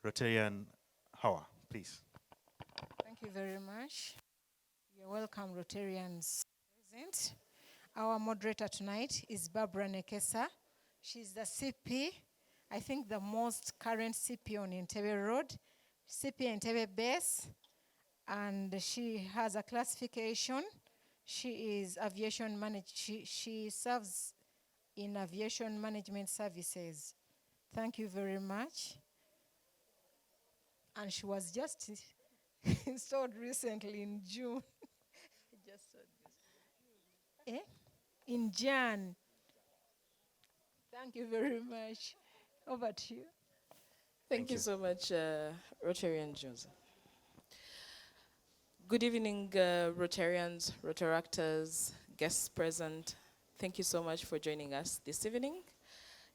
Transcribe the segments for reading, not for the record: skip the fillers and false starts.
Rotarian Hawa, please. Thank you very much. You're welcome, Rotarians present. Our moderator tonight is Barbara Nekesa. She's the CP, I think the most current CP on Entebbe Road, CP Entebbe Base, and she has a classification. She is aviation she serves in aviation management services. Thank you very much. And she was just installed recently in June. In Jan. Thank you very much. Over to you. Thank you so much, Rotarian Joseph. Good evening, Rotarians, Rotaractors, guests present. Thank you so much for joining us this evening.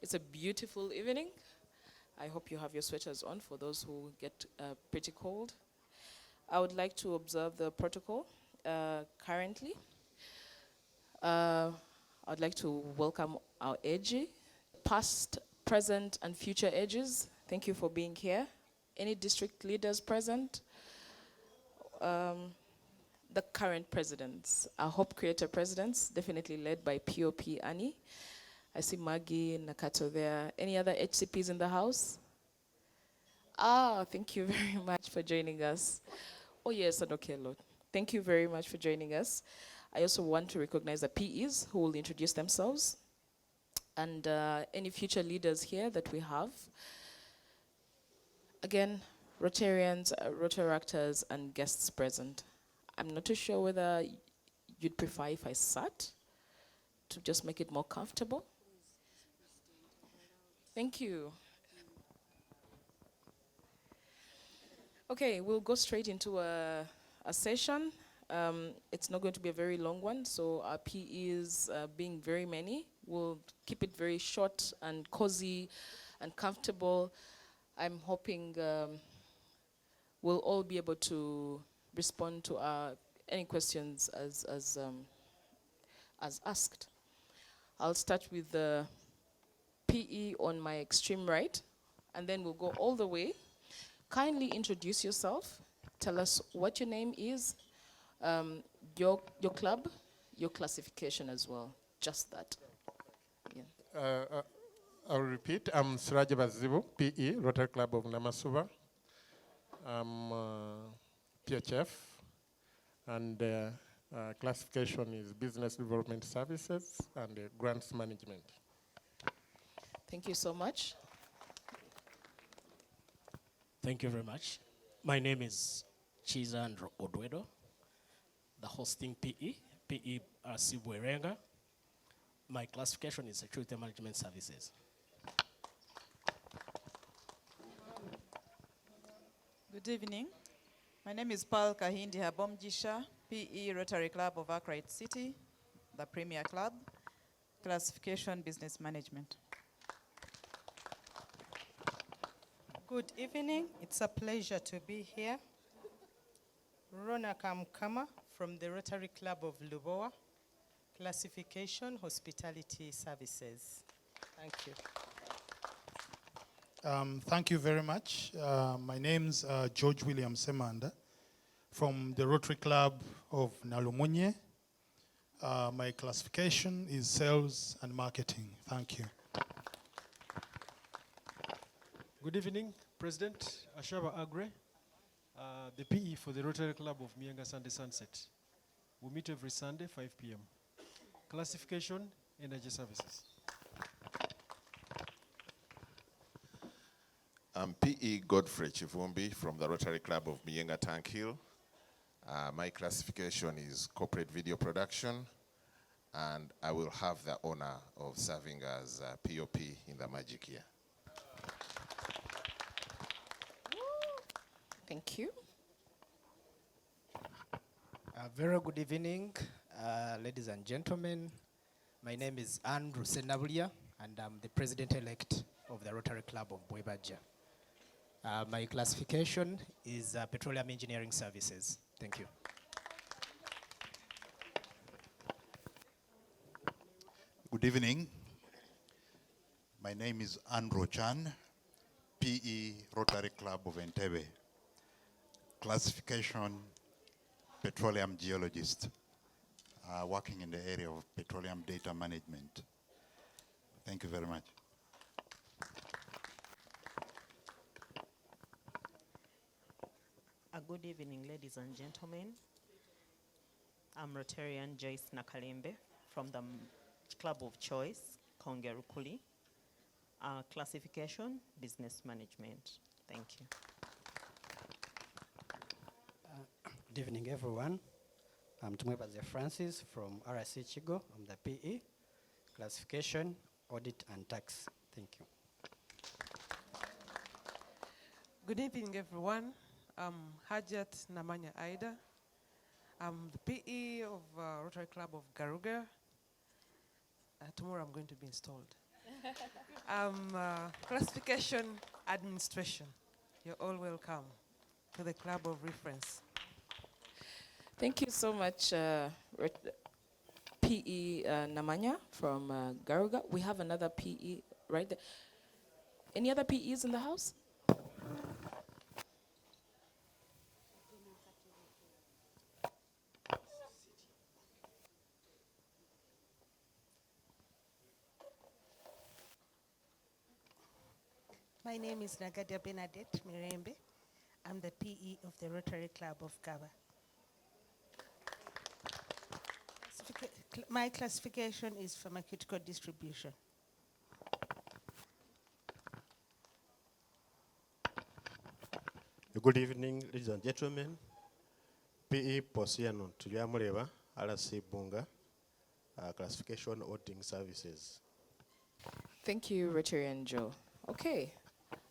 It's a beautiful evening. I hope you have your sweaters on for those who get pretty cold. I would like to observe the protocol currently. I'd like to welcome our AG, past, present, and future AGs. Thank you for being here. Any district leaders present? The current presidents, our Hope Creator presidents, definitely led by POP Annie. I see Maggie, Nakato there. Any other HCPs in the house? Thank you very much for joining us. Oh yes, and okay, Lord. Thank you very much for joining us. I also want to recognize the PEs who will introduce themselves and any future leaders here that we have. Again, Rotarians, Rotaractors, and guests present. I'm not too sure whether you'd prefer if I sat to just make it more comfortable. Thank you. Okay, we'll go straight into a session. It's not going to be a very long one, so our PEs being very many, we'll keep it very short and cozy and comfortable. I'm hoping we'll all be able to respond to any questions as asked. I'll start with the PE on my extreme right, and then we'll go all the way. Kindly introduce yourself. Tell us what your name is, your club, your classification as well. Just that. Yeah. I'll repeat. I'm Suraja Bazibu, PE, Rotary Club of Namasuba. I'm PHF, and classification is Business Development Services and Grants Management. Thank you so much. Thank you very much. My name is Chizandro Odwedo, the hosting PE Sibwerenga. My classification is Security Management Services. Good evening. My name is Paul Kahindi Habomjisha, PE Rotary Club of Arkwright City, the Premier Club, classification Business Management. Good evening. It's a pleasure to be here. Rona Kamkama from the Rotary Club of Lubowa, classification Hospitality Services. Thank you. Thank you very much. My name's George William Semanda from the Rotary Club of Nalumunye. My classification is Sales and Marketing. Thank you. Good evening, President Ashaba Agre, the PE for the Rotary Club of Mienga Sunday Sunset. We meet every Sunday, 5 p.m. Classification, Energy Services. I'm PE Godfrey Chivumbi from the Rotary Club of Mienga Tank Hill. My classification is Corporate Video Production, and I will have the honor of serving as POP in the magic year. Thank you. Very good evening, ladies and gentlemen. My name is Andrew Senabulia, and I'm the president-elect of the Rotary Club of Bwebaja. My classification is Petroleum Engineering Services. Thank you. Good evening. My name is Andrew Chan, PE Rotary Club of Entebbe. Classification, petroleum geologist, working in the area of petroleum data management. Thank you very much. Good evening, ladies and gentlemen. I'm Rotarian Joyce Nakalembe from the Club of Choice, Kongerukuli. Classification, business management. Thank you. Good evening, everyone. I'm Tumwebaze Francis from RSC Chigo. I'm the PE, classification, audit, and tax. Thank you. Good evening, everyone. I'm Hajat Namanya Aida. I'm the PE of Rotary Club of Garuga. Tomorrow I'm going to be installed. Classification administration. You're all welcome to the Club of Reference. Thank you so much, PE Namanya from Garuga. We have another PE right there. Any other PEs in the house? My name is Nagadia Benadette Mirembe. I'm the PE of the Rotary Club of Gaba. My classification is pharmaceutical distribution. Good evening, ladies and gentlemen. PE Posiano Tuliamureva, RC Bunga, classification auditing services. Thank you, Rotary and Joe. Okay.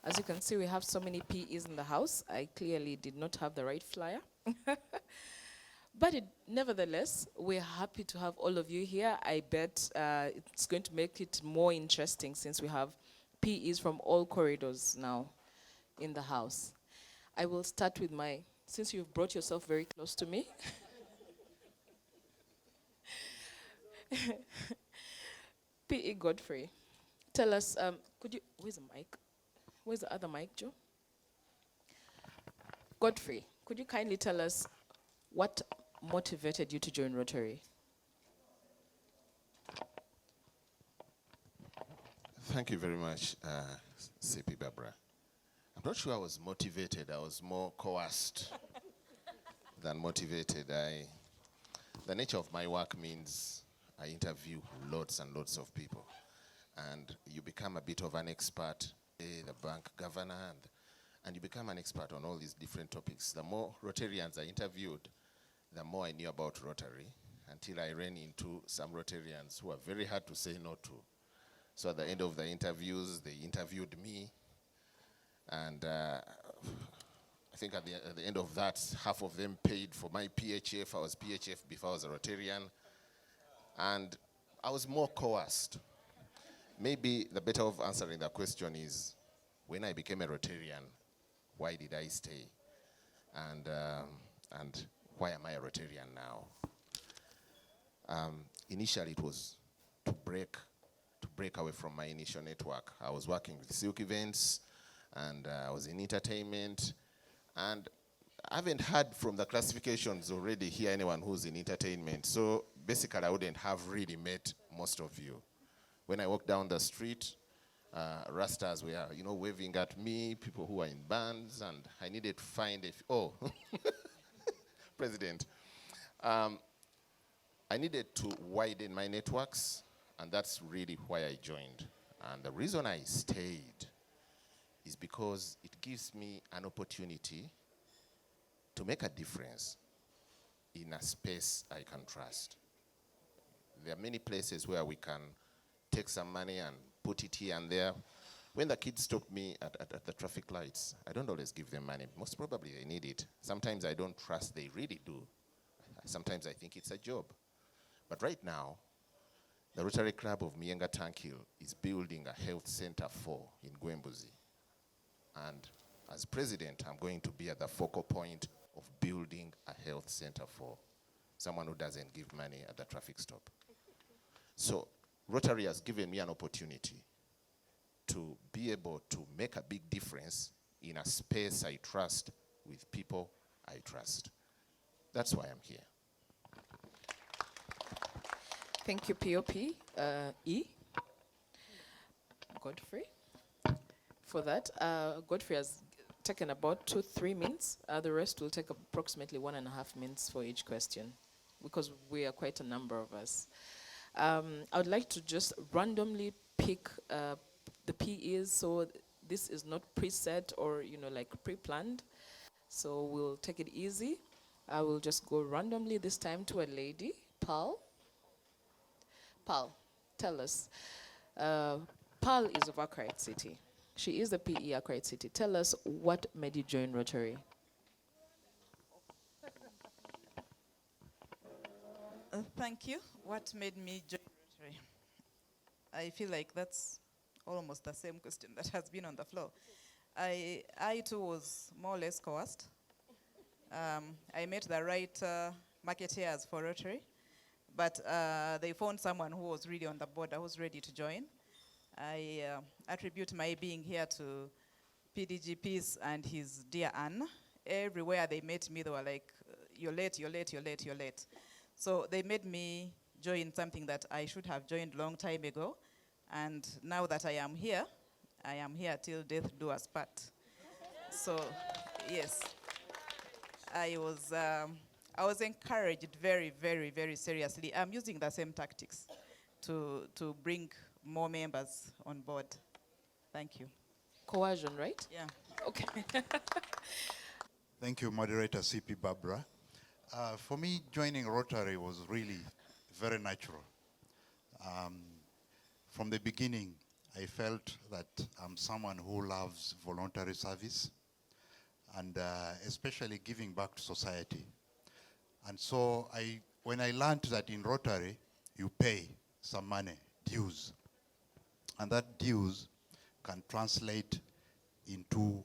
As you can see, we have so many PEs in the house. I clearly did not have the right flyer. But nevertheless, we're happy to have all of you here. I bet it's going to make it more interesting since we have PEs from all corridors now in the house. I will start with since you've brought yourself very close to me. PE Godfrey, tell us, where's the mic? Where's the other mic, Joe? Godfrey, could you kindly tell us what motivated you to join Rotary? Thank you very much, CP Barbara. I'm not sure I was motivated. I was more coerced than motivated. The nature of my work means I interview lots and lots of people. And you become a bit of an expert, the bank governor, and you become an expert on all these different topics. The more Rotarians I interviewed, the more I knew about Rotary, until I ran into some Rotarians who are very hard to say no to. So at the end of the interviews, they interviewed me, and I think at the end of that, half of them paid for my PHF. I was PHF before I was a Rotarian, and I was more coerced. Maybe the better of answering the question is, when I became a Rotarian, why did I stay? And why am I a Rotarian now? Initially, it was to break away from my initial network. I was working with Silk Events, and I was in entertainment, and I haven't heard from the classifications already here anyone who's in entertainment. So basically, I wouldn't have really met most of you. When I walked down the street, Rastas were, waving at me, people who were in bands, and I needed to find President. I needed to widen my networks, and that's really why I joined. And the reason I stayed is because it gives me an opportunity to make a difference in a space I can trust. There are many places where we can take some money and put it here and there. When the kids stop me at the traffic lights, I don't always give them money. Most probably they need it. Sometimes I don't trust they really do. Sometimes I think it's a job. But right now, the Rotary Club of Mienga Tankhill is building a health center in Gwembuzi. And as president, I'm going to be at the focal point of building a health center for someone who doesn't give money at the traffic stop. So Rotary has given me an opportunity to to be able to make a big difference in a space I trust with people I trust. That's why I'm here. Thank you, POP. E. Godfrey. For that, Godfrey has taken about 2-3 minutes. The rest will take approximately 1.5 minutes for each question, because we are quite a number of us. I would like to just randomly pick the PEs, so this is not preset or like pre-planned. So we'll take it easy. I will just go randomly this time to a lady, Pearl. Pearl, tell us. Pearl is of Arkwright City. She is the PE Arkwright City. Tell us what made you join Rotary. Thank you. What made me join Rotary? I feel like that's almost the same question that has been on the floor. I too was more or less coerced. I met the right marketeers for Rotary, but they found someone who was really on the board, who was ready to join. I attribute my being here to PDG Peace and his dear Anne. Everywhere they met me, they were like, you're late, you're late, you're late, you're late. So they made me join something that I should have joined long time ago. And now that I am here till death do us part. So, yes, I was encouraged very, very, very seriously. I'm using the same tactics to bring more members on board. Thank you. Coercion, right? Yeah. Okay. Thank you, Moderator CP Barbara. For me, joining Rotary was really very natural. From the beginning, I felt that I'm someone who loves voluntary service and especially giving back to society. And so when I learned that in Rotary, you pay some money, dues, and that dues can translate into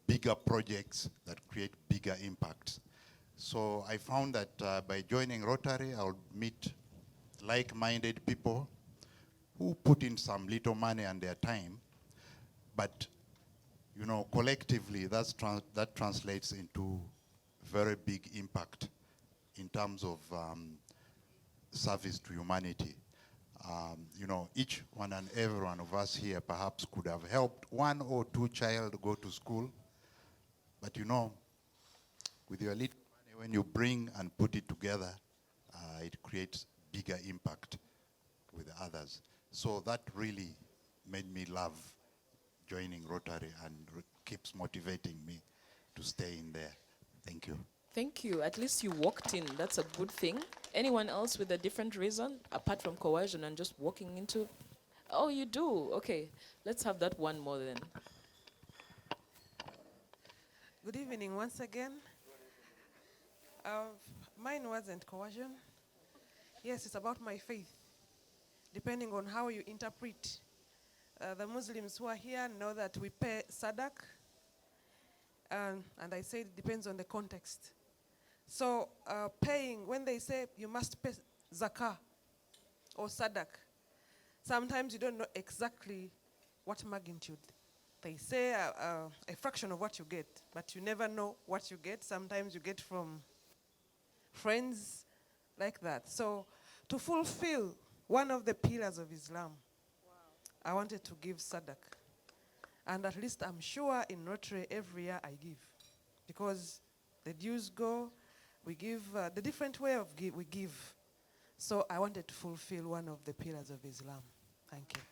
bigger projects that create bigger impacts. So I found that by joining Rotary, I'll meet like-minded people who put in some little money and their time, but collectively that translates into very big impact in terms of service to humanity. Each one and every one of us here perhaps could have helped 1 or 2 child go to school, but with your little money, when you bring and put it together, it creates bigger impact with others. So that really made me love joining Rotary and keeps motivating me to stay in there. Thank you. Thank you. At least you walked in. That's a good thing. Anyone else with a different reason, apart from coercion and just walking into? Oh, you do? Okay. Let's have that one more then. Good evening once again. Mine wasn't coercion. Yes, it's about my faith, depending on how you interpret. The Muslims who are here know that we pay sadaq, and I say it depends on the context. So paying, when they say you must pay zakah or sadaq, sometimes you don't know exactly what magnitude. They say a fraction of what you get, but you never know what you get. Sometimes you get from friends like that. So to fulfill one of the pillars of Islam, I wanted to give sadaq. And at least I'm sure in Rotary every year I give. Because the dues go, we give, the different way of we give. So I wanted to fulfill one of the pillars of Islam. Thank you.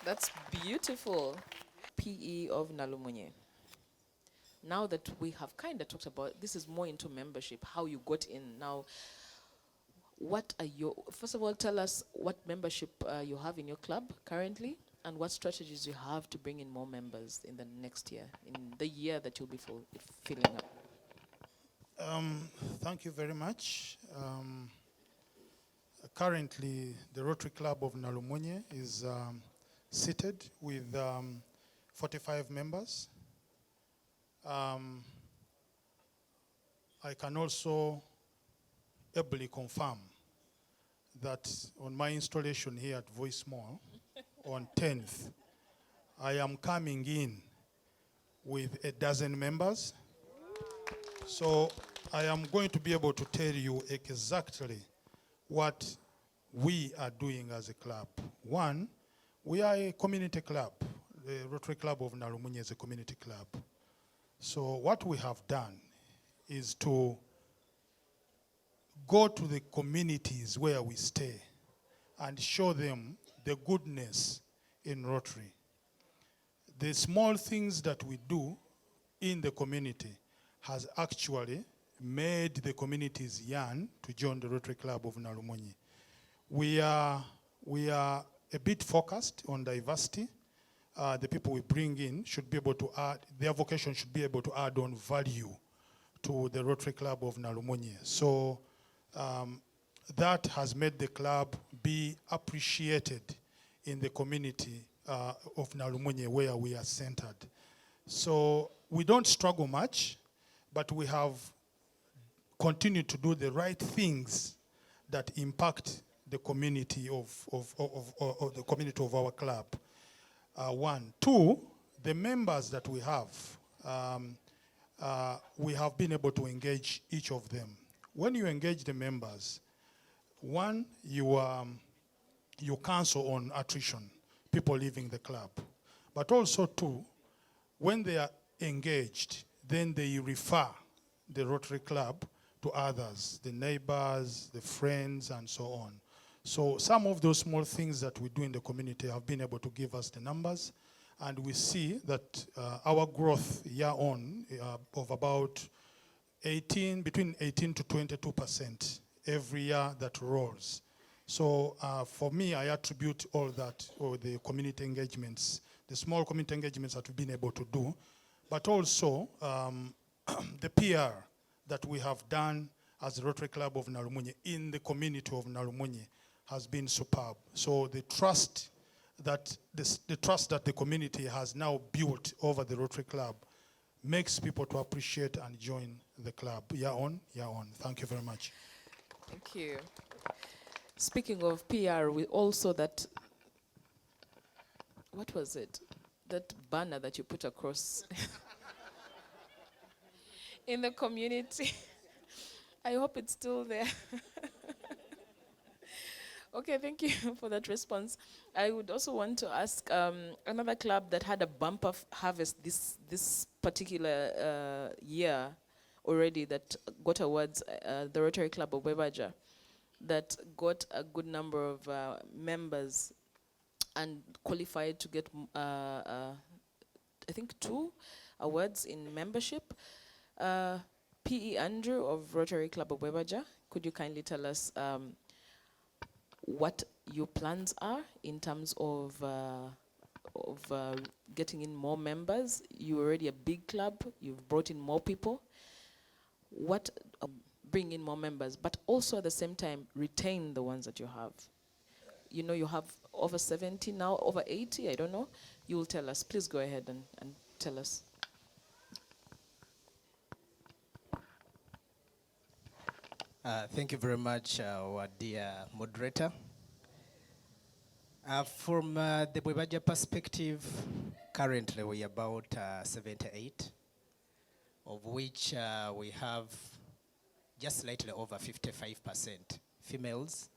That's beautiful. PE of Nalumunye. Now that we have kind of talked about, this is more into membership, how you got in. Now, what are your, first of all, tell us what membership you have in your club currently, and what strategies you have to bring in more members in the next year, in the year that you'll be filling up. Thank you very much. Currently, the Rotary Club of Nalumunye is seated with 45 members. I can also ably confirm that on my installation here at Voice Mall, on 10th, I am coming in with 12 members. So I am going to be able to tell you exactly what we are doing as a club. One, we are a community club. The Rotary Club of Nalumunye is a community club. So what we have done is to go to the communities where we stay and show them the goodness in Rotary. The small things that we do in the community has actually made the communities yearn to join the Rotary Club of Nalumunye. We are a bit focused on diversity. The people we bring in should be able to add, their vocation should be able to add on value to the Rotary Club of Nalumunye. So that has made the club be appreciated in the community of Nalumunye where we are centered. So we don't struggle much, but we have continued to do the right things that impact the community of the community of our club. One. Two, the members that we have been able to engage each of them. When you engage the members, one, you counsel on attrition, people leaving the club. But also two, when they are engaged, then they refer the Rotary Club to others, the neighbors, the friends, and so on. So some of those small things that we do in the community have been able to give us the numbers, and we see that our growth year on of about between 18 to 22% every year that rolls. So for me, I attribute all that, or the community engagements, the small community engagements that we've been able to do, but also the PR that we have done as the Rotary Club of Nalumunye in the community of Nalumunye has been superb. So the trust that the community has now built over the Rotary Club makes people to appreciate and join the club year on, year on. Thank you very much. Thank you. Speaking of PR, we also that, what was it? That banner that you put across in the community. I hope it's still there. Okay, thank you for that response. I would also want to ask another club that had a bumper harvest this particular year already that got awards, the Rotary Club of Bwebaja, that got a good number of members and qualified to get, I think, 2 awards in membership. P.E. Andrew of Rotary Club of Bwebaja, could you kindly tell us what your plans are in terms of getting in more members? You're already a big club, you've brought in more people. What bring in more members, but also at the same time retain the ones that you have? You know, you have over 70 now, over 80, I don't know. You will tell us. Please go ahead and tell us. Thank you very much, our dear moderator. From the Bwebaja perspective, currently we are about 78, of which we have just slightly over 55% females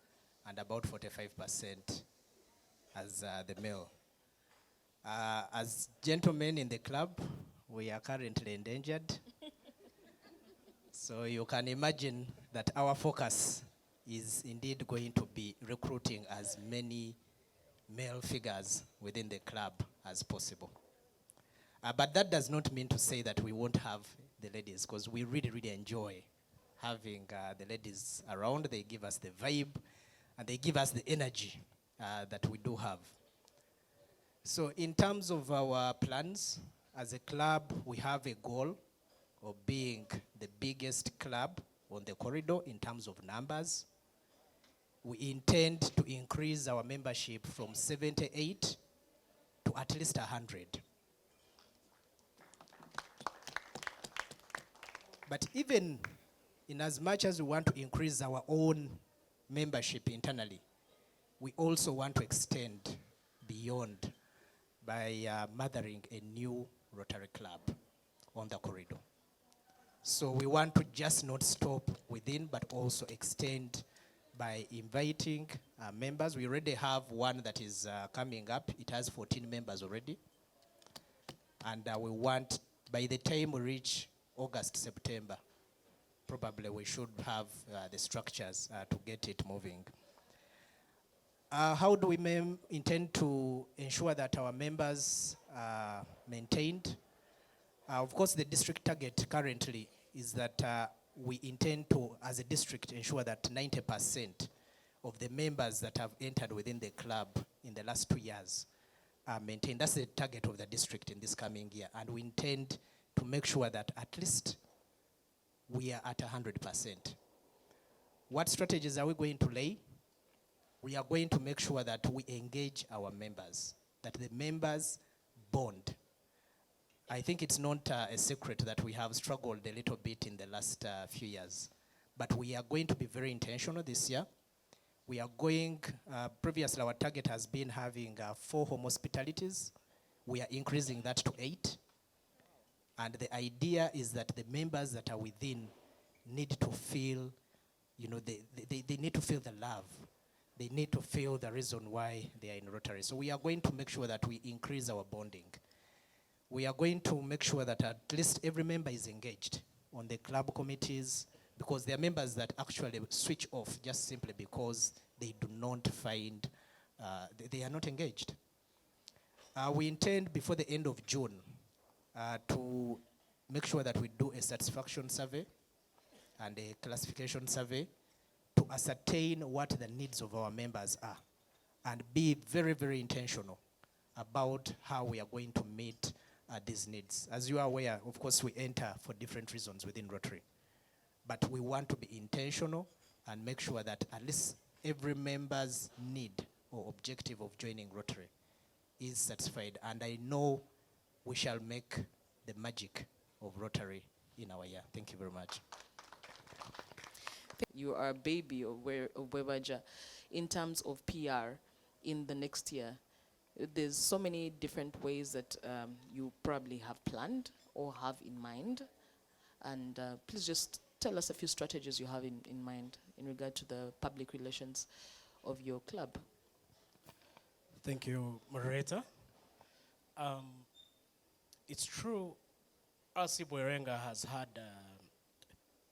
and about 45% as the male. As gentlemen in the club, we are currently endangered. So you can imagine that our focus is indeed going to be recruiting as many male figures within the club as possible. But that does not mean to say that we won't have the ladies, because we really, really enjoy having the ladies around. They give us the vibe, and they give us the energy that we do have. So in terms of our plans, as a club, we have a goal of being the biggest club on the corridor in terms of numbers. We intend to increase our membership from 78 to at least 100. But even in as much as we want to increase our own membership internally, we also want to extend beyond by mothering a new Rotary Club on the corridor. So we want to just not stop within, but also extend by inviting members. We already have one that is coming up. It has 14 members already. And we want, by the time we reach August, September, probably we should have the structures to get it moving. How do we intend to ensure that our members are maintained? Of course, the district target currently is that we intend to, as a district, ensure that 90% of the members that have entered within the club in the last 2 years are maintained. That's the target of the district in this coming year. And we intend to make sure that at least we are at 100%. What strategies are we going to lay? We are going to make sure that we engage our members, that the members bond. I think it's not a secret that we have struggled a little bit in the last few years, but we are going to be very intentional this year. We are going, previously our target has been having 4 home hospitalities. We are increasing that to 8. And the idea is that the members that are within need to feel, you know, they need to feel the love. They need to feel the reason why they are in Rotary. So we are going to make sure that we increase our bonding. We are going to make sure that at least every member is engaged on the club committees, because there are members that actually switch off just simply because they do not find, they are not engaged. We intend before the end of June to make sure that we do a satisfaction survey and a classification survey to ascertain what the needs of our members are and be very, very intentional about how we are going to meet these needs. As you are aware, of course, we enter for different reasons within Rotary. But we want to be intentional and make sure that at least every member's need or objective of joining Rotary is satisfied. And I know we shall make the magic of Rotary in our year. Thank you very much. You are a baby of Bwebaja in terms of PR in the next year. There's so many different ways that you probably have planned or have in mind. And please just tell us a few strategies you have in mind in regard to the public relations of your club. Thank you, moderator. It's true, RC Bwerenga has had,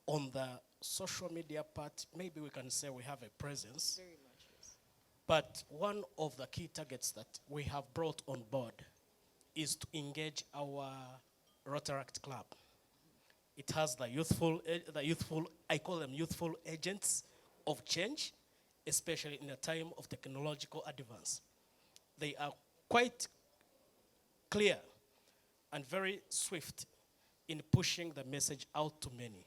on the social media part, maybe we can say we have a presence. Very much, yes. But one of the key targets that we have brought on board is to engage our Rotaract Club. It has the youthful, I call them youthful agents of change, especially in a time of technological advance. They are quite clear and very swift in pushing the message out to many.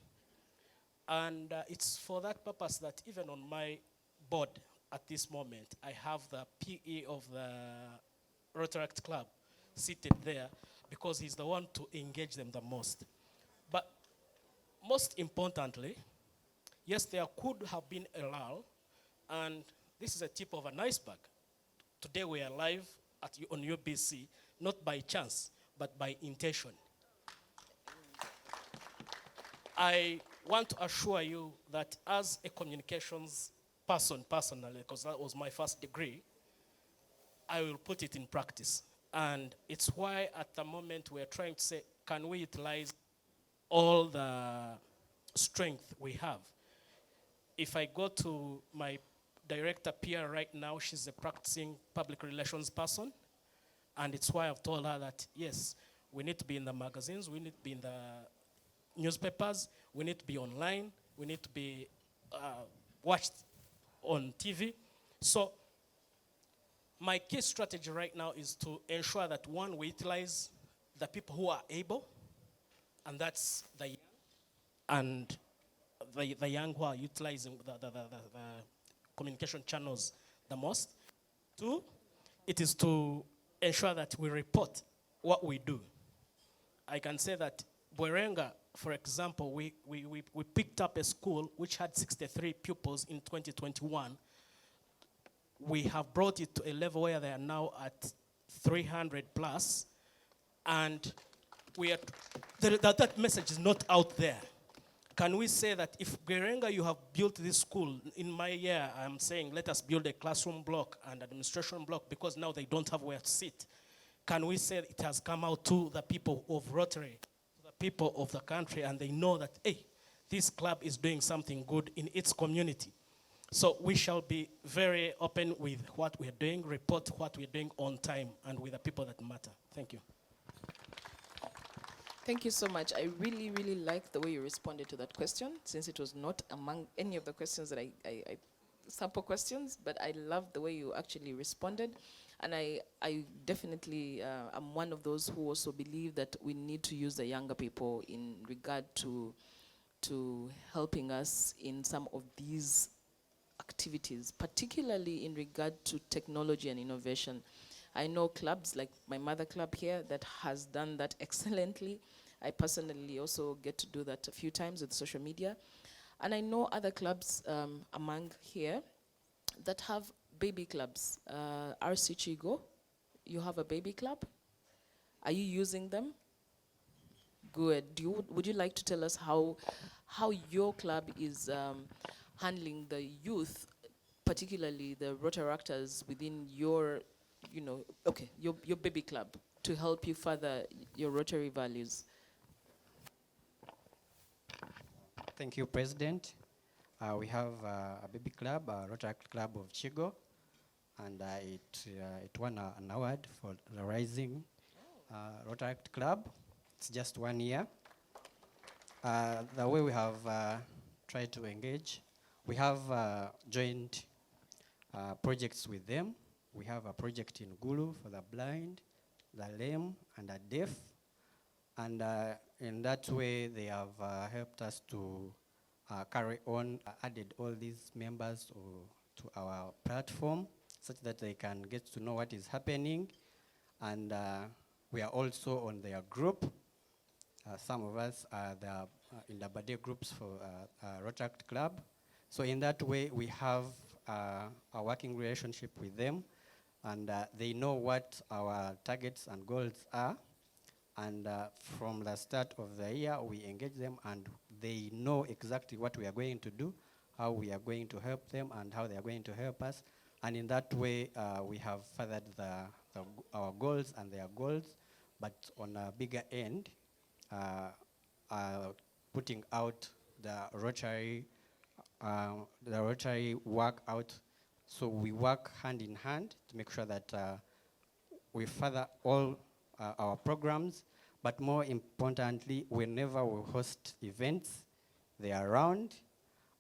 And it's for that purpose that even on my board at this moment, I have the PE of the Rotaract Club seated there because he's the one to engage them the most. But most importantly, yes, there could have been a lull, and this is a tip of an iceberg. Today we are live on UBC, not by chance, but by intention. I want to assure you that as a communications person personally, because that was my first degree, I will put it in practice. And it's why at the moment we're trying to say, can we utilize all the strength we have? If I go to my director PR right now, she's a practicing public relations person. And it's why I've told her that, yes, we need to be in the magazines, we need to be in the newspapers, we need to be online, we need to be watched on TV. So my key strategy right now is to ensure that, one, we utilize the people who are able, and that's the young, and the young who are utilizing the communication channels the most. Two, it is to ensure that we report what we do. I can say that Bwerenga, for example, we picked up a school which had 63 pupils in 2021. we have brought it to a level where they are now at 300 plus, and we are that message is not out there. Can we say that if Gerenga, you have built this school, in my year, I'm saying let us build a classroom block and administration block because now they don't have where to sit. Can we say it has come out to the people of Rotary, to the people of the country, and they know that, hey, this club is doing something good in its community? So we shall be very open with what we're doing, report what we're doing on time and with the people that matter. Thank you. Thank you so much. I really, really like the way you responded to that question, since it was not among any of the questions that I sample questions, but I love the way you actually responded. And I definitely am one of those who also believe that we need to use the younger people in regard to helping us in some of these activities, particularly in regard to technology and innovation. I know clubs like my mother club here that has done that excellently. I personally also get to do that a few times with social media. And I know other clubs among here that have baby clubs. RC Chigo, you have a baby club? Are you using them? Good. Would you like to tell us how your club is handling the youth, particularly the Rotaractors within your, your baby club, to help you further your Rotary values? Thank you, President. We have a baby club, Rotary Club of Chigo, and it won an award for the Rising Rotary Club. It's just 1 year. The way we have tried to engage, we have joint projects with them. We have a project in Gulu for the blind, the lame, and the deaf. And in that way, they have helped us to carry on, added all these members to our platform such that they can get to know what is happening. And we are also on their group. Some of us are in the birthday groups for Rotaract Club. So in that way, we have a working relationship with them, and they know what our targets and goals are. And from the start of the year, we engage them, and they know exactly what we are going to do, how we are going to help them, and how they are going to help us. And in that way, we have furthered our goals and their goals, but on a bigger end, putting out the Rotary work out. So we work hand in hand to make sure that we further all our programs, but more importantly, whenever we host events, they are around,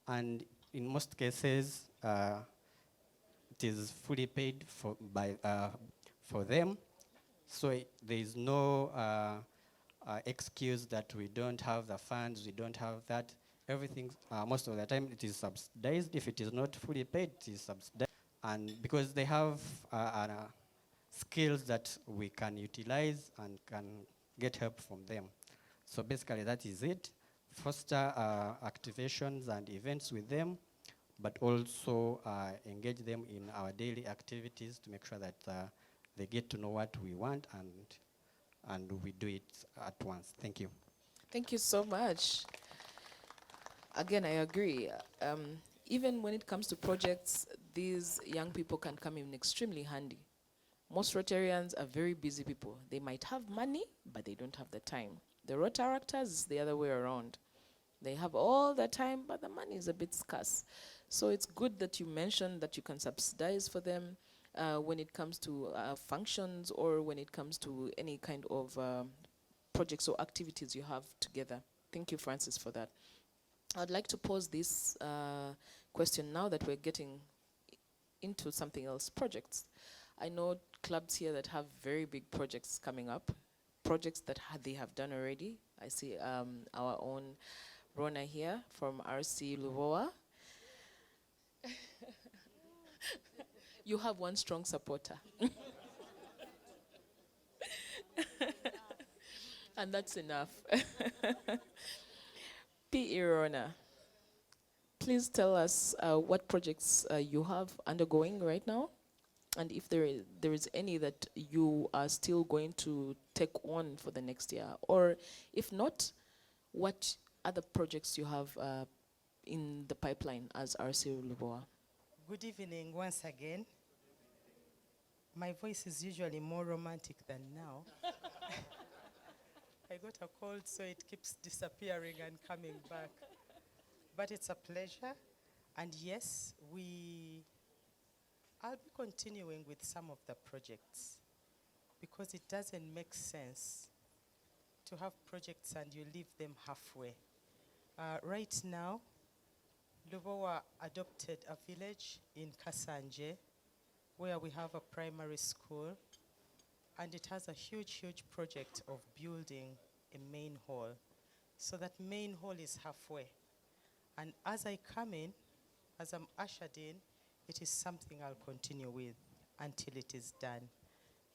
and in most cases, it is fully paid for them. So there is no excuse that we don't have the funds, we don't have that. Everything, most of the time, it is subsidized. If it is not fully paid, it is subsidized. And because they have skills that we can utilize and can get help from them. So basically that is it. Foster activations and events with them, but also engage them in our daily activities to make sure that they get to know what we want, and we do it at once. Thank you. Thank you so much. Again, I agree. Even when it comes to projects, these young people can come in extremely handy. Most Rotarians are very busy people. They might have money, but they don't have the time. The Rotaractors is the other way around. They have all the time, but the money is a bit scarce. So it's good that you mentioned that you can subsidize for them when it comes to functions, or when it comes to any kind of projects or activities you have together. Thank you, Francis, for that. I'd like to pose this question now that we're getting into something else, projects. I know clubs here that have very big projects coming up, projects that they have done already. I see our own Rona here from RC Luvoa. You have one strong supporter. And that's enough. PE Rona, please tell us what projects you have undergoing right now, and if there is any that you are still going to take on for the next year, or if not, what other projects you have in the pipeline as RC Lubowa. Good evening once again. My voice is usually more romantic than now. I got a cold, so it keeps disappearing and coming back. But it's a pleasure. And yes, I'll be continuing with some of the projects because it doesn't make sense to have projects and you leave them halfway. Right now, Lubowa adopted a village in Kasanje where we have a primary school, and it has a huge, huge project of building a main hall. So that main hall is halfway. And as I come in, as I'm ushered in, it is something I'll continue with until it is done.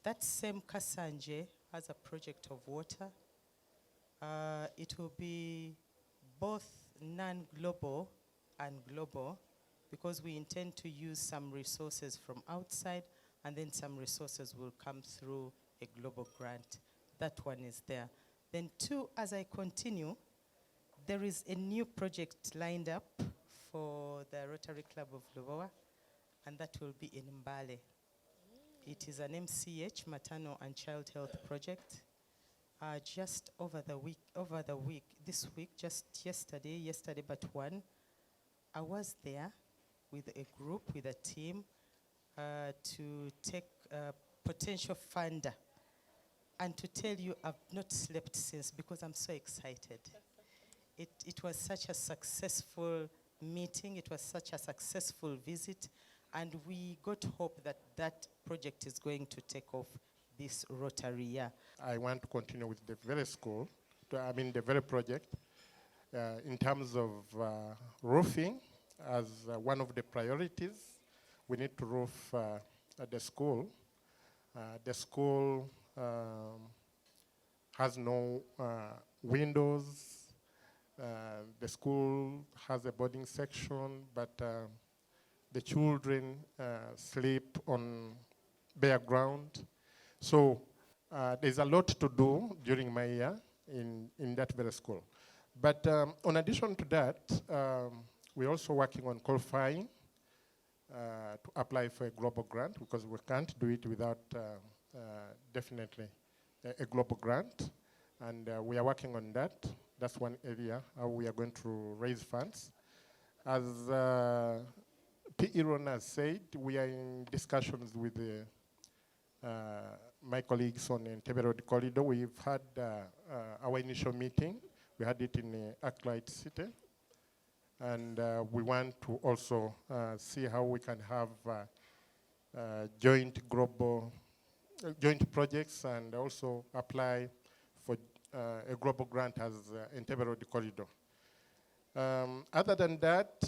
That same Kasanje has a project of water. It will be both non-global and global, because we intend to use some resources from outside, and then some resources will come through a global grant. That one is there. Then two, as I continue, there is a new project lined up for the Rotary Club of Lubowa, and that will be in Mbale. It is an MCH, maternal and child health project. Just over the week, this week, just yesterday but one, I was there with a group, with a team, to take a potential funder. And to tell you, I've not slept since because I'm so excited. It was such a successful meeting, it was such a successful visit, and we got hope that that project is going to take off this Rotary year. I want to continue with the very school, the very project, in terms of roofing as one of the priorities. We need to roof at the school. The school has no windows. The school has a boarding section, but the children sleep on bare ground. So there's a lot to do during my year in that very school. But in addition to that, we're also working on qualifying to apply for a global grant, because we can't do it without definitely a global grant. And we are working on that. That's one area how we are going to raise funds. As P.E. Ron has said, we are in discussions with my colleagues on the Entebbe Road corridor. We've had our initial meeting. We had it in Arclight City. And we want to also see how we can have joint projects and also apply for a global grant as Entebbe Road corridor. Other than that,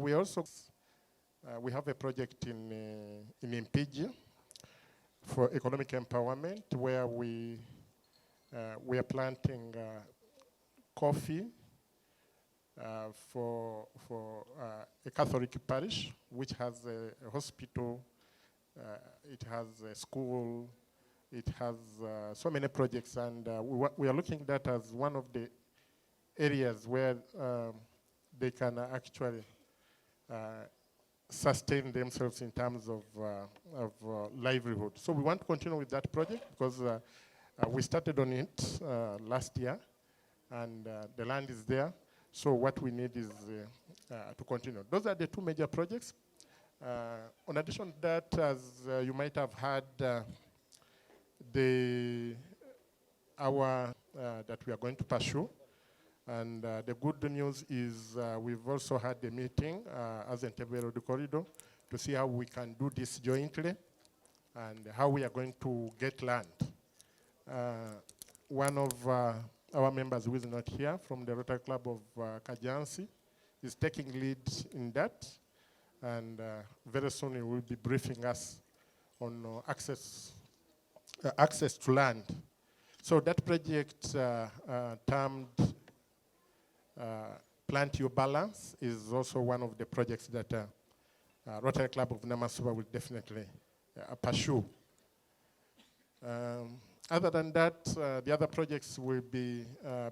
we have a project in Mpigi for economic empowerment, where we are planting coffee for a Catholic parish, which has a hospital, it has a school, it has so many projects, and we are looking at that as one of the areas where they can actually sustain themselves in terms of livelihood. So we want to continue with that project because we started on it last year, and the land is there. So what we need is to continue. Those are the two major projects. In addition to that, as you might have heard, that we are going to pursue. And the good news is we've also had a meeting as Entebbe Road corridor to see how we can do this jointly and how we are going to get land. One of our members who is not here from the Rotary Club of Kajansi is taking lead in that, and very soon he will be briefing us on access to land. So that project termed Plant Your Balance is also one of the projects that Rotary Club of Namasuba will definitely pursue. Other than that, the other projects will be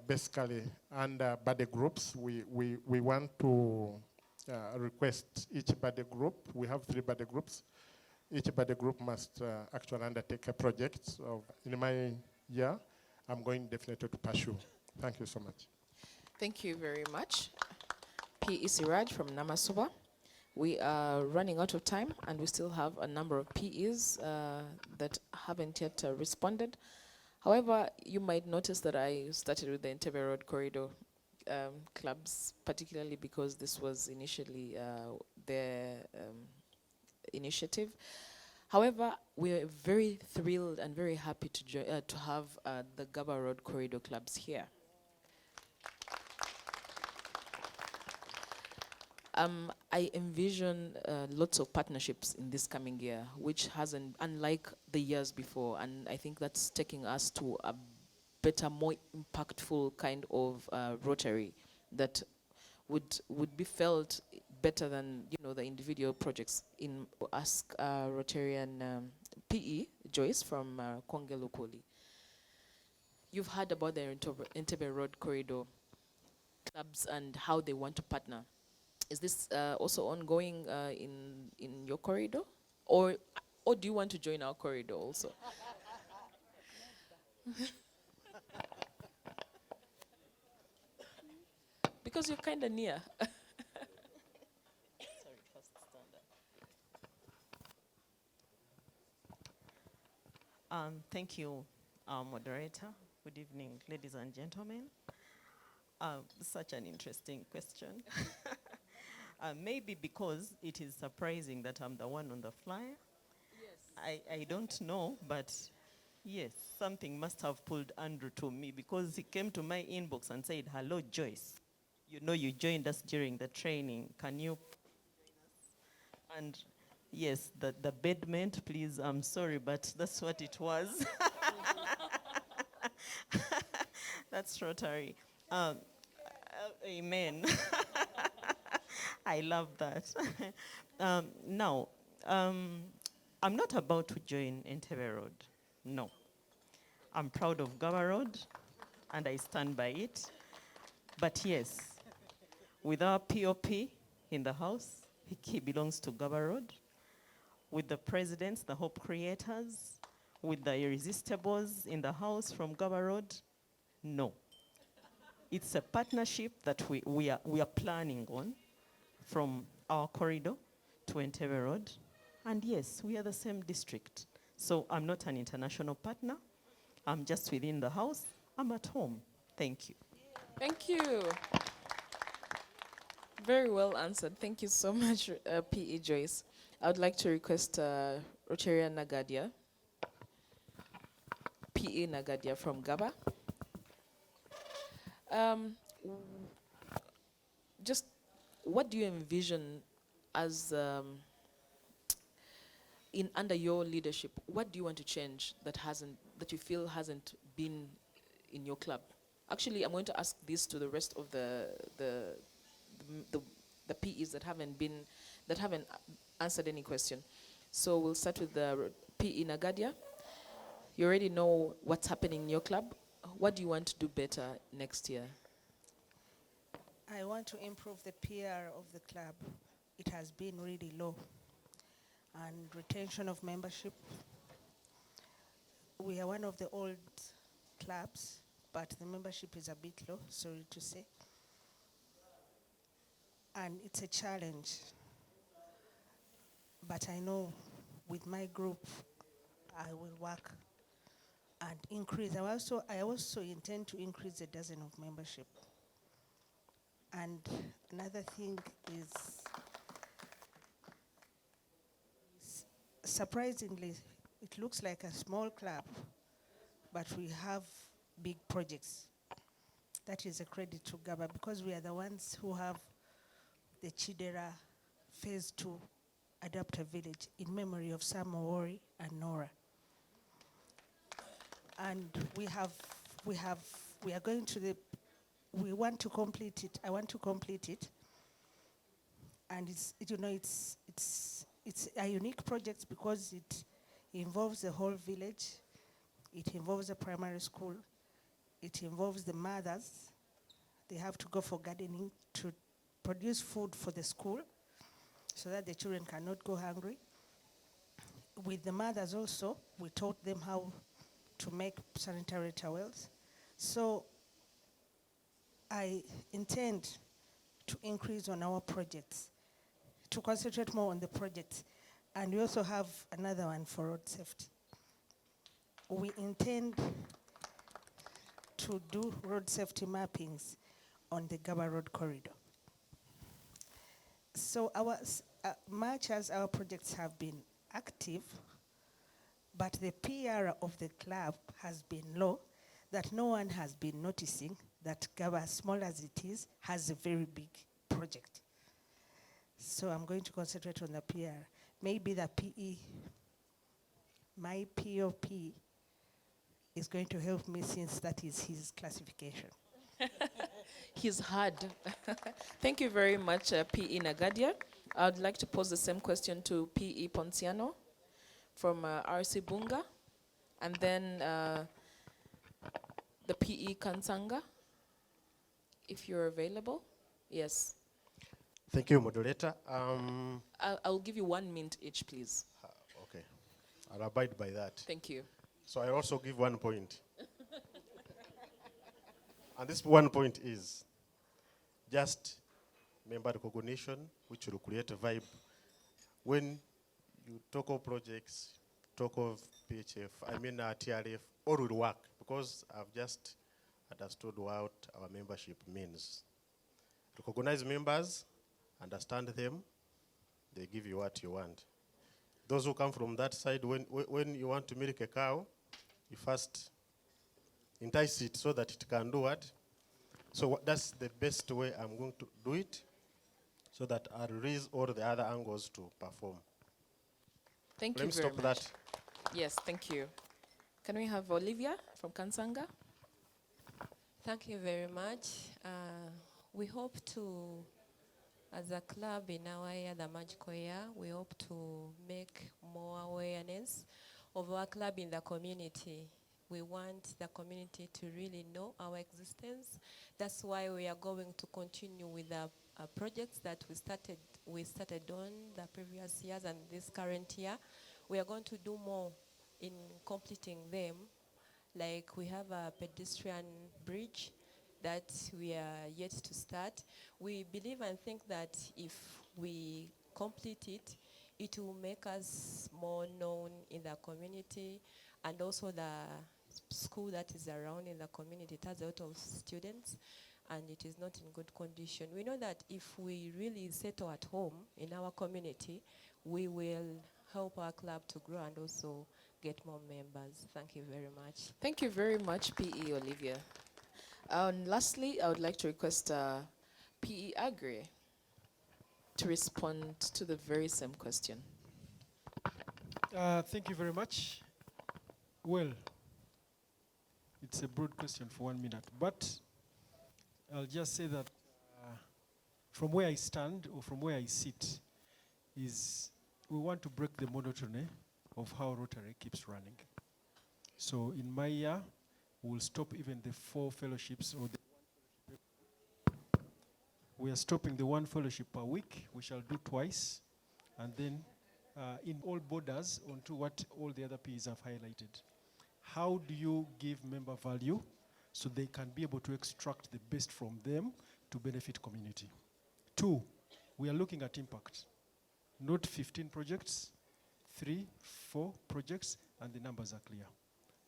basically under body groups. We want to request each body group. We have 3 body groups. Each body group must actually undertake a project. In my year, I'm going definitely to pursue. Thank you so much. Thank you very much. P.E. Siraj from Namasuba. We are running out of time, and we still have a number of PEs that haven't yet responded. However, you might notice that I started with the Entebbe Road Corridor clubs, particularly because this was initially their initiative. However, we are very thrilled and very happy to have the Gaba Road Corridor clubs here. I envision lots of partnerships in this coming year, which hasn't, unlike the years before, and I think that's taking us to a better, more impactful kind of Rotary that would be felt better than the individual projects. In Ask Rotarian PE Joyce from Kongelukuli. You've heard about the Entebbe Road Corridor clubs and how they want to partner. Is this also ongoing in your corridor? Or do you want to join our corridor also? Because you're kind of near. Sorry, first stand up. Thank you, moderator. Good evening, ladies and gentlemen. Such an interesting question. Maybe because it is surprising that I'm the one on the flyer. Yes. I don't know, but yes, something must have pulled Andrew to me, because he came to my inbox and said, "Hello, Joyce. You know you joined us during the training. Can you join us?" And yes, the bedment, please, I'm sorry, but that's what it was. That's Rotary. Amen. I love that. Now, I'm not about to join Entebbe Road. No. I'm proud of Gaba Road, and I stand by it. But yes, with our POP in the house, he belongs to Gaba Road. With the presidents, the Hope Creators, with the Irresistibles in the house from Gaba Road, no. It's a partnership that we are planning on, from our corridor to Entebbe Road. And yes, we are the same district. So I'm not an international partner. I'm just within the house. I'm at home. Thank you. Thank you. Very well answered. Thank you so much, P.E. Joyce. I would like to request Rotarian Nagadia, P.E. Nagadia from Gaba. Just what do you envision as, under your leadership, what do you want to change that you feel hasn't been in your club? Actually, I'm going to ask this to the rest of the PEs that haven't answered any question. So we'll start with the PE Nagadia. You already know what's happening in your club. What do you want to do better next year? I want to improve the PR of the club. It has been really low. And retention of membership. We are one of the old clubs, but the membership is a bit low, sorry to say. And it's a challenge. But I know with my group, I will work and increase. I also intend to increase the dozen of membership. And another thing is, surprisingly, it looks like a small club, but we have big projects. That is a credit to Gaba, because we are the ones who have the Chidera Phase 2 Adaptive Village in memory of Sam Owori and Nora. And we are going to we want to complete it. I want to complete it. And it's a unique project because it involves the whole village. It involves the primary school. It involves the mothers. They have to go for gardening to produce food for the school so that the children cannot go hungry. With the mothers also, we taught them how to make sanitary towels. So I intend to increase on our projects, to concentrate more on the projects. And we also have another one for road safety. We intend to do road safety mappings on the Gaba Road corridor. So much as our projects have been active, but the PR of the club has been low, that no one has been noticing that Gaba, as small as it is, has a very big project. So I'm going to concentrate on the PR. Maybe the PE, my POP, is going to help me since that is his classification. He's hard. Thank you very much, P.E. Nagadia. I'd like to pose the same question to P.E. Ponciano from RC Bunga, and then the P.E. Kansanga, if you're available. Yes. Thank you, moderator. I'll give you 1 minute each, please. Okay, I'll abide by that. Thank you. So I also give 1 point. And this 1 point is just member recognition, which will create a vibe. When you talk of projects, talk of PHF, TRF, all will work, because I've just understood what our membership means. Recognize members, understand them, they give you what you want. Those who come from that side, when you want to milk a cow, you first entice it so that it can do what? So that's the best way I'm going to do it, so that I'll release all the other angles to perform. Thank Let you me very stop much. that. Yes, thank you. Can we have Olivia from Kansanga? Thank you very much. We hope to, as a club in our year, the magical year, we hope to make more awareness of our club in the community. We want the community to really know our existence. That's why we are going to continue with the projects that we started on the previous years and this current year. We are going to do more in completing them. Like we have a pedestrian bridge that we are yet to start. We believe and think that if we complete it, it will make us more known in the community, and also the school that is around in the community. It has a lot of students and it is not in good condition. We know that if we really settle at home in our community, we will help our club to grow and also get more members. Thank you very much. Thank you very much, P.E. Olivia. And lastly, I would like to request P.E. Agri to respond to the very same question. Thank you very much. Well, it's a broad question for 1 minute, but I'll just say that from where I stand or from where I sit is we want to break the monotony of how Rotary keeps running. So in my year, we'll stop even the 4 fellowships or the 1 fellowship. We are stopping the 1 fellowship per week. We shall do twice, and then in all borders onto what all the other Ps have highlighted. How do you give member value so they can be able to extract the best from them to benefit community? 2, we are looking at impact. Not 15 projects, 3, 4 projects, and the numbers are clear.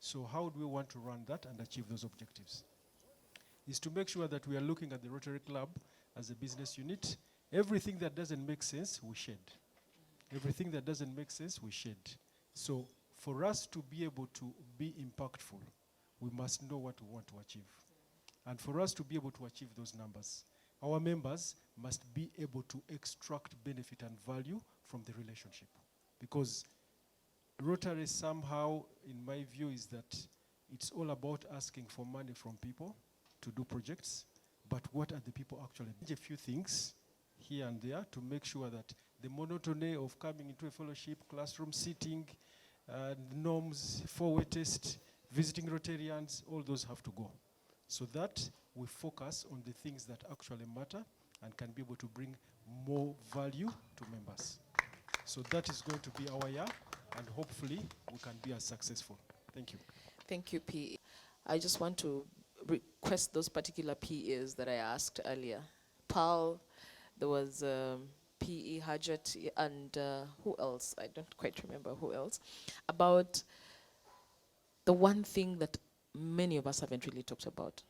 So how do we want to run that and achieve those objectives? Is to make sure that we are looking at the Rotary Club as a business unit. Everything that doesn't make sense, we shed. Everything that doesn't make sense, we shed. So for us to be able to be impactful, we must know what we want to achieve. And for us to be able to achieve those numbers, our members must be able to extract benefit and value from the relationship. Because Rotary somehow, in my view, is that it's all about asking for money from people to do projects, but what are the people actually? A few things here and there to make sure that the monotony of coming into a fellowship, classroom sitting, norms, four-way test, visiting Rotarians, all those have to go. So that we focus on the things that actually matter and can be able to bring more value to members. So that is going to be our year, and hopefully we can be as successful. Thank you. Thank you, PE. I just want to request those particular PEs that I asked earlier. Paul, there was PE Hajat, and who else? I don't quite remember who else. About the one thing that many of us haven't really talked about,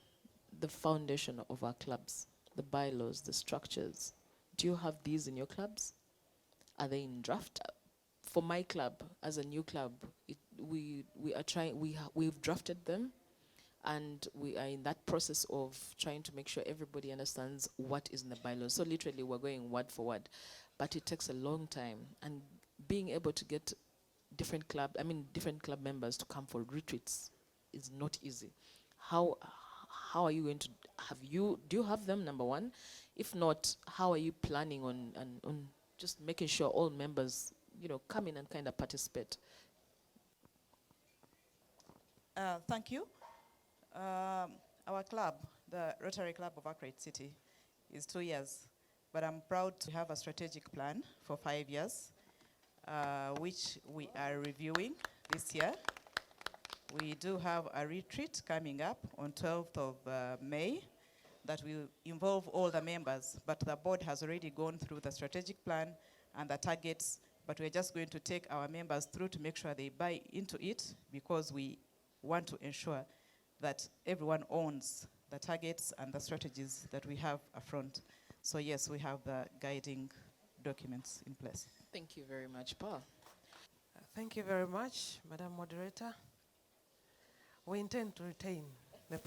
the foundation of our clubs, the bylaws, the structures. Do you have these in your clubs? Are they in draft? For my club, as a new club, we've drafted them, and we are in that process of trying to make sure everybody understands what is in the bylaws. So literally, we're going word for word, but it takes a long time. And being able to get different club members to come for retreats is not easy. How are you going to do you have them, number one? If not, how are you planning on just making sure all members, come in and kind of participate? Thank you. Our club, the Rotary Club of Accra City, is 2 years, but I'm proud to have a strategic plan for 5 years, which we are reviewing this year. We do have a retreat coming up on 12th of May that will involve all the members, but the board has already gone through the strategic plan and the targets, but we're just going to take our members through to make sure they buy into it, because we want to ensure that everyone owns the targets and the strategies that we have upfront. So yes, we have the guiding documents in place. Thank you very much, Paul. Thank you very much, Madam Moderator. We intend to retain the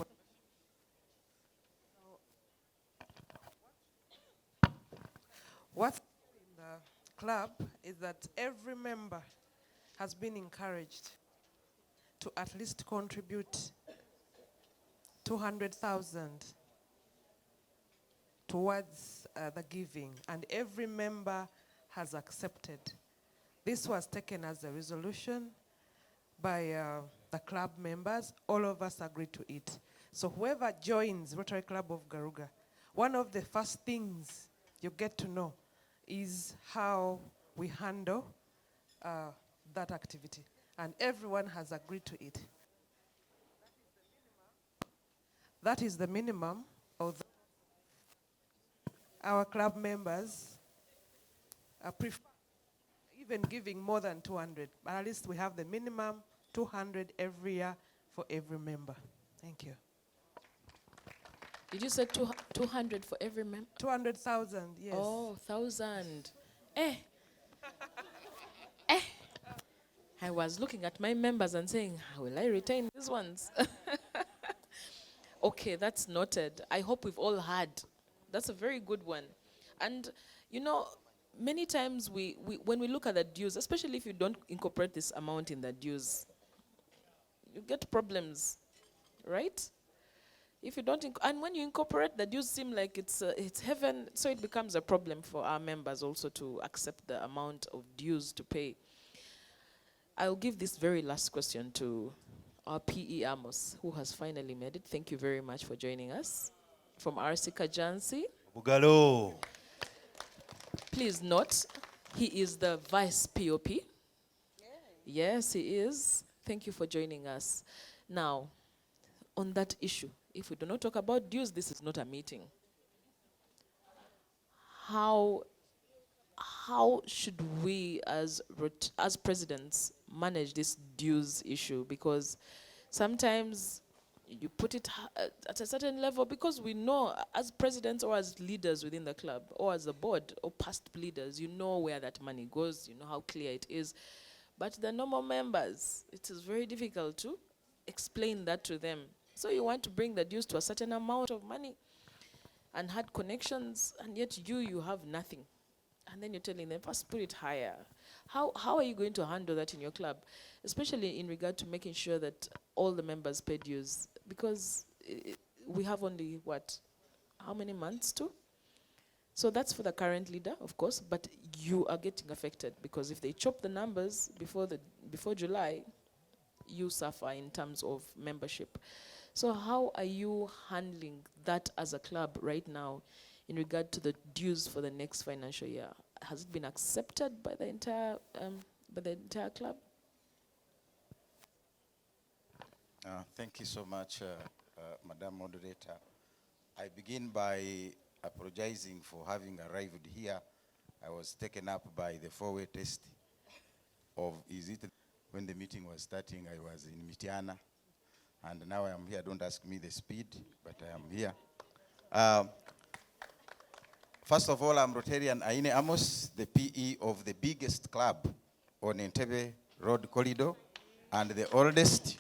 what's in the club is that every member has been encouraged to at least contribute 200,000 towards the giving, and every member has accepted. This was taken as a resolution by the club members. All of us agreed to it. So whoever joins Rotary Club of Garuga, one of the first things you get to know is how we handle that activity. And everyone has agreed to it. That is the minimum of our club members prefer even giving more than 200. But at least we have the minimum 200 every year for every member. Thank you. Did you say 200 for every member? 200,000, yes. Oh, 1,000. I was looking at my members and saying, how will I retain these ones? Okay, that's noted. I hope we've all had. That's a very good one. And, many times when we look at the dues, especially if you don't incorporate this amount in the dues, you get problems, right? If you don't, and when you incorporate, the dues seem like it's heaven, so it becomes a problem for our members also to accept the amount of dues to pay. I'll give this very last question to our PE Amos, who has finally made it. Thank you very much for joining us. From RC Kajansi. Bugalo. Please note, he is the Vice POP. Yeah. Yes, he is. Thank you for joining us. Now, on that issue, if we do not talk about dues, this is not a meeting. How should we as presidents manage this dues issue? Because sometimes you put it at a certain level, because we know as presidents or as leaders within the club or as a board or past leaders, you know where that money goes, you know how clear it is. But the normal members, it is very difficult to explain that to them. So you want to bring the dues to a certain amount of money and had connections, and yet you have nothing. And then you're telling them, first put it higher. How are you going to handle that in your club? Especially in regard to making sure that all the members pay dues. Because we have only, how many months too? So that's for the current leader, of course, but you are getting affected because if they chop the numbers before July, you suffer in terms of membership. So how are you handling that as a club right now in regard to the dues for the next financial year? Has it been accepted by the entire club? Thank you so much, Madam Moderator. I begin by apologizing for having arrived here. I was taken up by the four-way test of, when the meeting was starting, I was in Mitiana, and now I am here. Don't ask me the speed, but I am here. First of all, I'm Rotarian Aine Amos, the PE of the biggest club on Entebbe Road Corridor, and the oldest.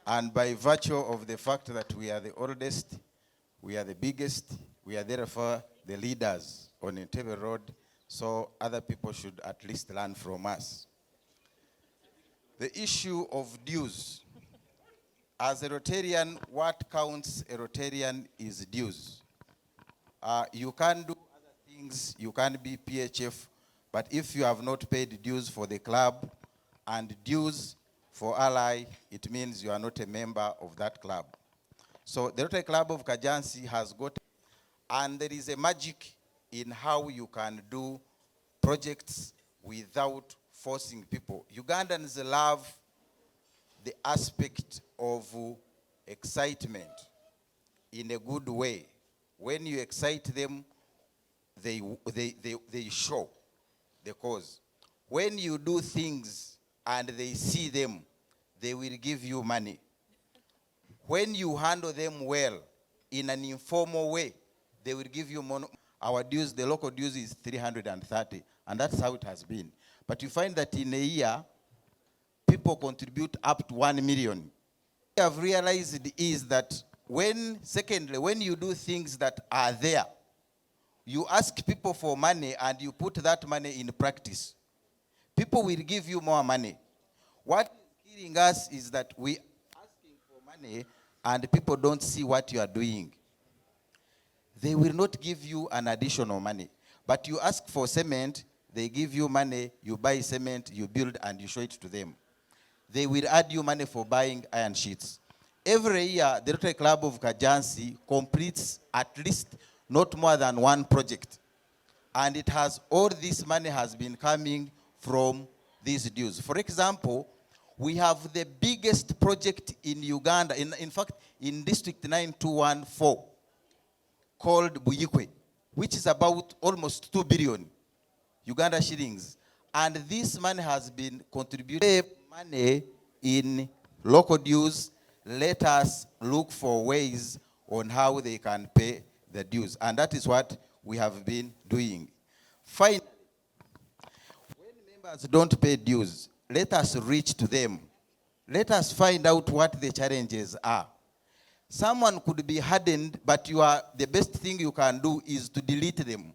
And by virtue of the fact that we are the oldest, we are the biggest, we are therefore the leaders on Entebbe Road, so other people should at least learn from us. The issue of dues. As a Rotarian, what counts a Rotarian is dues. You can do other things, you can be PHF, but if you have not paid dues for the club and dues for Ally, it means you are not a member of that club. So the Rotary Club of Kajansi has got, and there is a magic in how you can do projects without forcing people. Ugandans love the aspect of excitement in a good way. When you excite them, they show the cause. When you do things and they see them, they will give you money. When you handle them well, in an informal way, they will give you money. Our dues, the local dues is 330, and that's how it has been. But you find that in a year, people contribute up to 1 million. What I've realized is that secondly, when you do things that are there, you ask people for money and you put that money in practice, people will give you more money. What is killing us is that we are asking for money and people don't see what you are doing. They will not give you an additional money. But you ask for cement, they give you money, you buy cement, you build, and you show it to them. They will add you money for buying iron sheets. Every year, the Rotary Club of Kajansi completes at least not more than one project. And it has, all this money has been coming from these dues. For example, we have the biggest project in Uganda, in fact, in District 9214, called Buyikwe, which is about almost 2 billion Uganda shillings. And this money has been contributed money in local dues. Let us look for ways on how they can pay the dues. And that is what we have been doing. Finally, when members don't pay dues, let us reach to them. Let us find out what the challenges are. Someone could be hardened, but the best thing you can do is to delete them.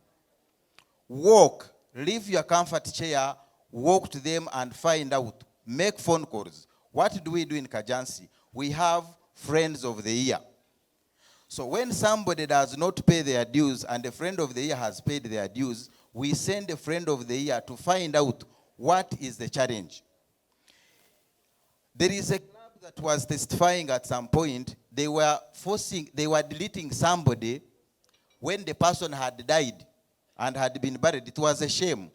Walk, leave your comfort chair, walk to them and find out. Make phone calls. What do we do in Kajansi? We have friends of the year. So when somebody does not pay their dues and a friend of the year has paid their dues, we send a friend of the year to find out what is the challenge. There is a club that was testifying at some point. They were deleting somebody when the person had died and had been buried. It was a shame.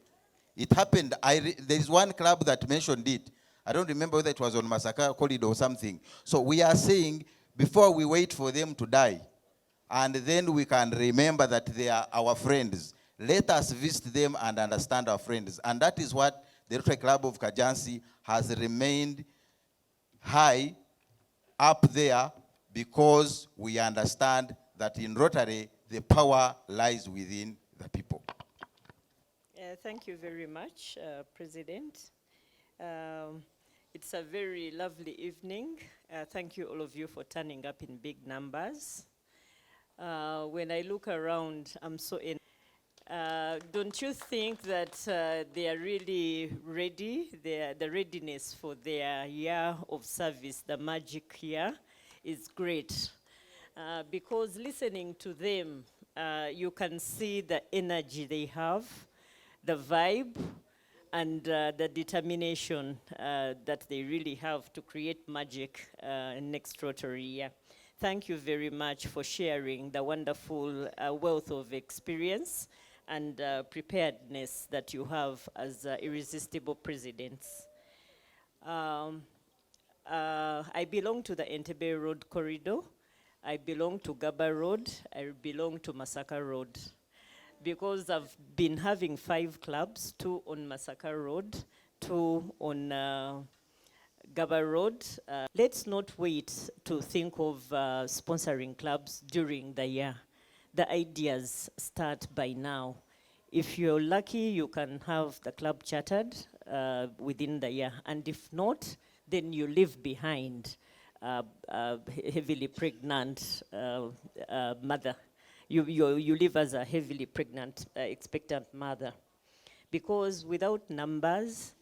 It happened. There is one club that mentioned it. I don't remember whether it was on Masaka Corridor or something. So we are saying, before we wait for them to die, and then we can remember that they are our friends, let us visit them and understand our friends. And that is what the Rotary Club of Kajansi has remained high up there, because we understand that in Rotary, the power lies within the people. Thank you very much, President. It's a very lovely evening. Thank you, all of you, for turning up in big numbers. When I look around, I'm so in. Don't you think that they are really ready? The readiness for their year of service, the magic year, is great. because listening to them, you can see the energy they have, the vibe, and the determination that they really have to create magic next Rotary year. Thank you very much for sharing the wonderful wealth of experience and preparedness that you have as irresistible presidents. I belong to the Entebbe Road corridor. I belong to Gaba Road. I belong to Masaka Road. Because I've been having 5 clubs, 2 on Masaka Road, 2 on Gaba Road. Let's not wait to think of sponsoring clubs during the year. The ideas start by now. If you're lucky, you can have the club chartered within the year. And if not, then you leave behind heavily pregnant mother. You live as a heavily pregnant, expectant mother. Because without numbers,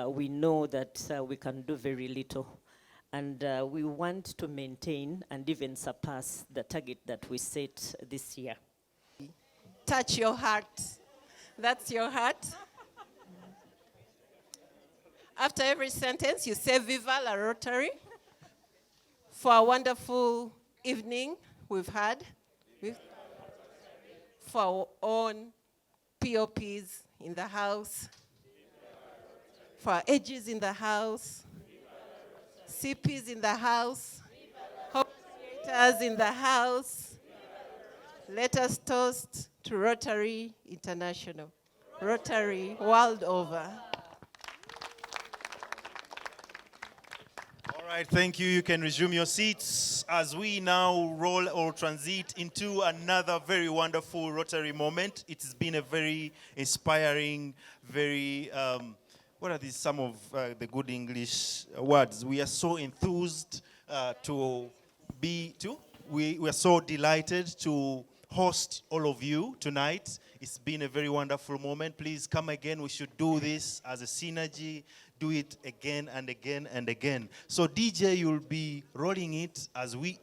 we know that we can do very little. And we want to maintain and even surpass the target that we set this year. Touch your heart. That's your heart. After every sentence, you say Viva la Rotary for a wonderful evening we've had. For our own POPs in the house, for our AGs in the house, CPs in the house, home creators in the house. Let us toast to Rotary International, Rotary world over. All right, thank you. You can resume your seats as we now roll or transit into another very wonderful Rotary moment. It's been a very inspiring, very, what are these, some of the good English words? We are so enthused we are so delighted to host all of you tonight. It's been a very wonderful moment. Please come again. We should do this as a synergy. Do it again and again and again. So DJ, you'll be rolling it as we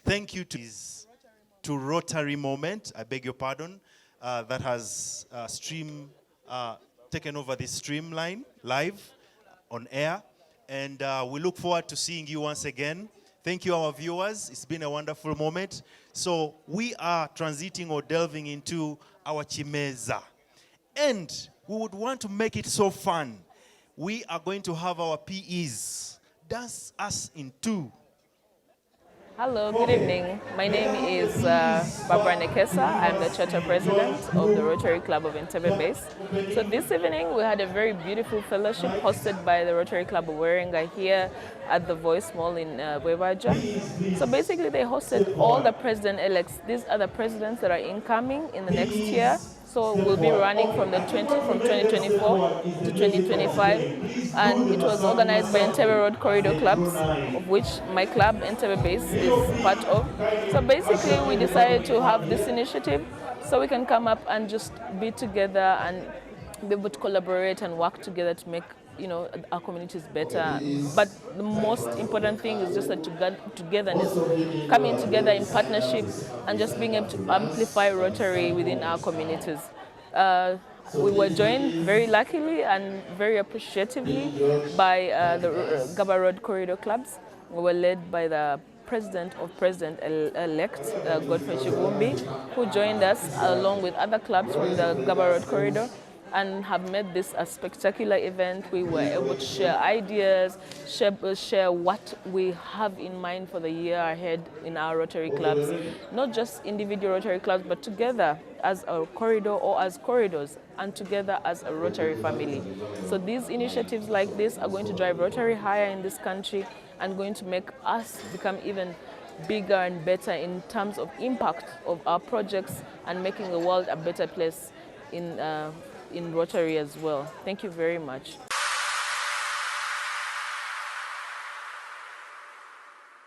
thank you to Rotary Moment. I beg your pardon. That has taken over this streamline live on air. And we look forward to seeing you once again. Thank you, our viewers. It's been a wonderful moment. So we are transiting or delving into our Chimeza. And we would want to make it so fun. We are going to have our PEs dance us in 2. Hello, good evening. My name is Barbara Nekesa. I'm the Charter President of the Rotary Club of Entebbe Base. So this evening we had a very beautiful fellowship hosted by the Rotary Club of Werenga here at the Voice Mall in Bwebaja. So basically they hosted all the president-elects. These are the presidents that are incoming in the next year. So we'll be running from 2024 to 2025. And it was organized by Entebbe Road Corridor Clubs, of which my club, Entebbe Base, is part of. So basically we decided to have this initiative so we can come up and just be together and be able to collaborate and work together to make our communities better. But the most important thing is just that togetherness, coming together in partnership and just being able to amplify Rotary within our communities. We were joined very luckily and very appreciatively by the Gaba Road Corridor Clubs. We were led by the President of President-elect, Godfrey Chivumbi, who joined us along with other clubs from the Gaba Road Corridor, and have made this a spectacular event. We were able to share ideas, share what we have in mind for the year ahead in our Rotary clubs. Not just individual Rotary clubs, but together as a corridor or as corridors, and together as a Rotary family. So these initiatives like this are going to drive Rotary higher in this country and going to make us become even bigger and better in terms of impact of our projects and making the world a better place in Rotary as well. Thank you very much.